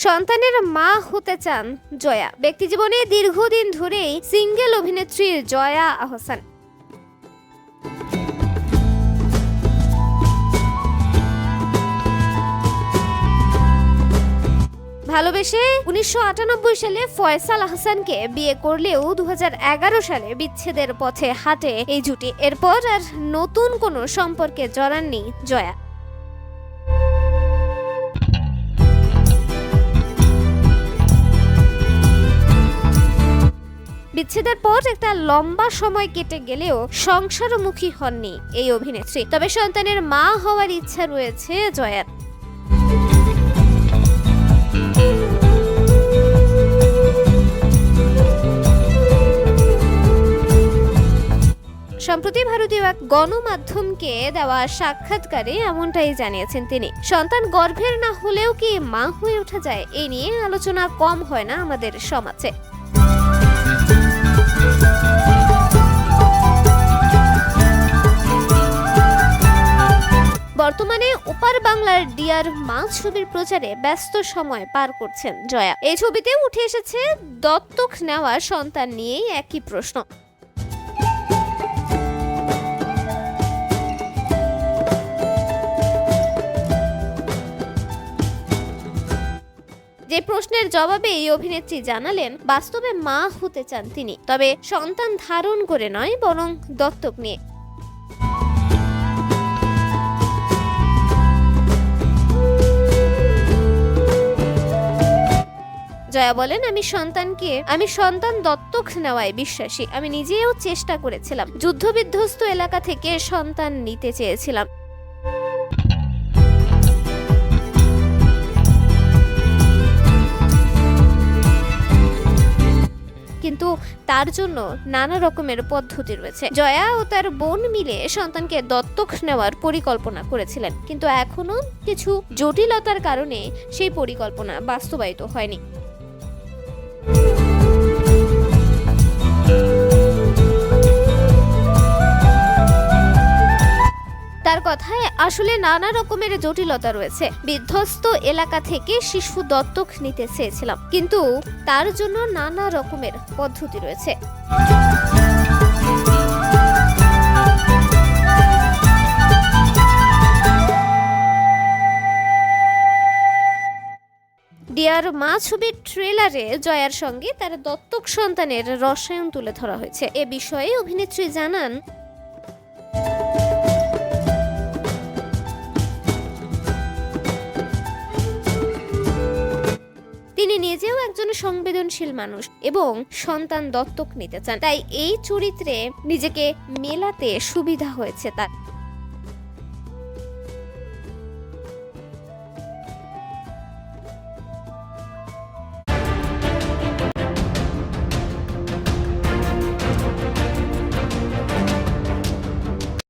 সন্তানের মা হতে চান জয়া। ব্যক্তিজীবনে দীর্ঘদিন ধরেই সিঙ্গেল অভিনেত্রী জয়া আহসান। ভালোবেসে 1998 সালে ফয়সাল আহসানকে বিয়ে করলেও 2011 সালে বিচ্ছেদের পথে হাঁটে এই জুটি। এরপর আর নতুন কোনো সম্পর্কে জড়াননি জয়া। বিচ্ছেদের পর একটা লম্বা সময় কেটে গেলেও সংসারমুখী হননি এই অভিনেত্রী। তবে সন্তানের মা হওয়ার ইচ্ছা রয়েছে জয়ার। সম্প্রতি ভারতীয় এক গণমাধ্যমকে দেওয়া সাক্ষাৎকারে এমনটাই জানিয়েছেন তিনি। সন্তান গর্ভের না হলেও কি মা হয়ে ওঠা যায়, এই নিয়ে আলোচনা কম হয় না আমাদের সমাজে। বর্তমানে ওপার বাংলার ডিয়ার মা ছবির প্রচারে ব্যস্ত সময় পার করছেন জয়া। এই ছবিতে উঠে এসেছে দত্তক নেওয়া সন্তান নিয়েই একই প্রশ্ন। যে প্রশ্নের জবাবে এই অভিনেত্রী জানালেন, বাস্তবে মা হতে চান তিনি, তবে সন্তান ধারণ করে নয়, বরং দত্তক নিয়ে। জয়া বলেন, আমি সন্তান দত্তক নেওয়ায় বিশ্বাসী। আমি নিজেও চেষ্টা করেছিলাম, যুদ্ধবিধ্বস্ত এলাকা থেকে সন্তান নিতে চেয়েছিলাম। কিন্তু তার জন্য নানা রকমের পদ্ধতি রয়েছে। জয়া ও তার বোন মিলে সন্তানকে দত্তক নেওয়ার পরিকল্পনা করেছিলেন, কিন্তু এখনো কিছু জটিলতার কারণে সেই পরিকল্পনা বাস্তবায়িত হয়নি। তার কথায় আসলে নানা রকমের জটিলতা রয়েছে। বিধ্বস্ত এলাকা থেকে শিশু দত্তক নিতে চেয়েছিলাম, কিন্তু তার জন্য নানা রকমের পদ্ধতি রয়েছে। ডিয়ার মা ছবির ট্রেলারে জয়ার সঙ্গে তার দত্তক সন্তানের রসায়ন তুলে ধরা হয়েছে। এ বিষয়ে অভিনেত্রী জানান, তিনি নিজেও একজন সংবেদনশীল মানুষ এবং সন্তান দত্তক নিতে চান, তাই এই চরিত্রে নিজেকে মেলাতে সুবিধা হয়েছে তার।